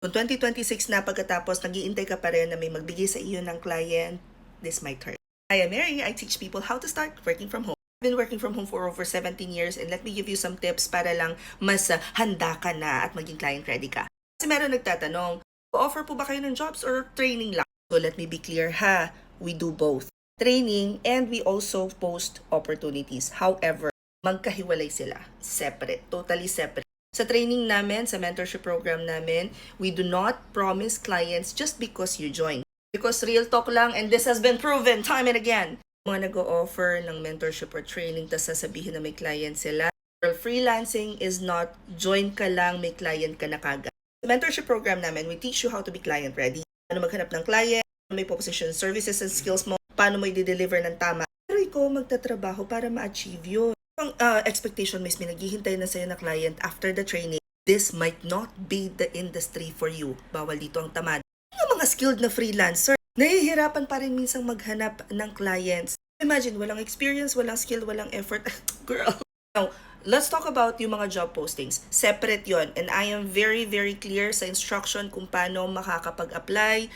Kung 2026 na pagkatapos, nag-iintay ka pa rin na may magbigay sa iyo ng client, this might hurt. I am Mary. I teach people how to start working from home. I've been working from home for over 17 years and let me give you some tips para lang mas handa ka na at maging client ready ka. Kasi meron nagtatanong, offer po ba kayo ng jobs or training lang? So let me be clear ha, we do both. Training and we also post opportunities. However, magkahiwalay sila. Separate, totally separate. Sa training namin, sa mentorship program namin, we do not promise clients just because you join. Because real talk lang, and this has been proven time and again. Mga nag-o-offer ng mentorship or training, tas sasabihin na may client sila. Well, freelancing is not join ka lang, may client ka na kagad. Sa mentorship program namin, we teach you how to be client ready. Paano maghanap ng client, may position services and skills mo, paano mo i-deliver ng tama. Pero ikaw magtatrabaho para ma-achieve yun. Ang expectation may naghihintay na sa'yo na client after the training, this might not be the industry for you. Bawal dito ang tamad. Yung mga skilled na freelancer, nahihirapan pa rin minsang maghanap ng clients. Imagine, walang experience, walang skill, walang effort. Girl. Now, let's talk about yung mga job postings. Separate yon, and I am very, very clear sa instruction kung paano makakapag-apply,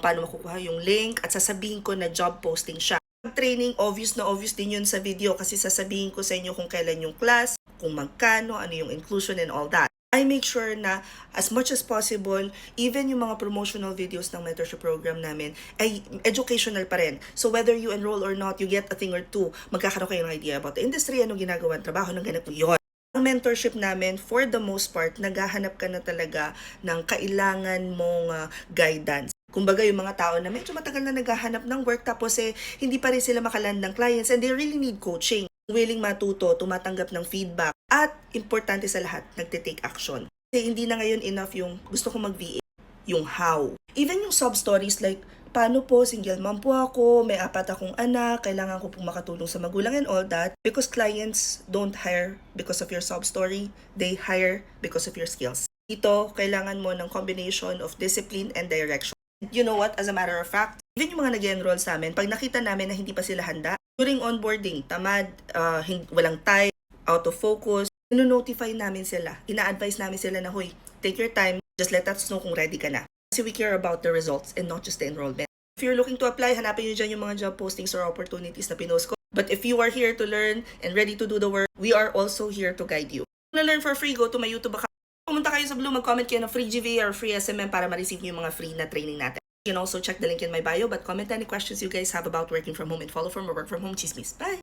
paano makukuha yung link, at sasabihin ko na job posting siya. Training, obvious na obvious din yun sa video kasi sasabihin ko sa inyo kung kailan yung class, kung magkano, ano yung inclusion and all that. I make sure na as much as possible, even yung mga promotional videos ng mentorship program namin ay educational pa rin. So whether you enroll or not, you get a thing or two, magkakaroon kayo ng idea about the industry, anong ginagawa, trabaho ng ganito yun. Ang mentorship namin, for the most part, naghahanap ka na talaga ng kailangan mong guidance. Kumbaga yung mga tao na medyo matagal na naghahanap ng work tapos hindi pa rin sila makaland ng clients and they really need coaching. Willing matuto, tumatanggap ng feedback at importante sa lahat, nagte-take action. Kasi hindi na ngayon enough yung gusto kong mag-VA, yung how. Even yung sub-stories like, paano po, single mom po ako, may 4 akong anak, kailangan ko pong makatulong sa magulang and all that. Because clients don't hire because of your sub-story, they hire because of your skills. Ito, kailangan mo ng combination of discipline and direction. You know what, as a matter of fact, even yung mga nag-enroll sa amin, pag nakita namin na hindi pa sila handa, during onboarding, tamad, walang time, out of focus, ino-notify namin sila, ina-advise namin sila na, hoy, take your time, just let us know kung ready ka na. Kasi we care about the results and not just the enrollment. If you're looking to apply, hanapin nyo dyan yung mga job postings or opportunities na pinost ko. But if you are here to learn and ready to do the work, we are also here to guide you. Kung na-learn for free, go to my YouTube account. Pumunta kayo sa Blue, mag-comment kayo ng free GVA or free SMM para ma-receive nyo yung mga free na training natin. You can also check the link in my bio, but comment any questions you guys have about working from home and follow from or work from home chismis. Bye!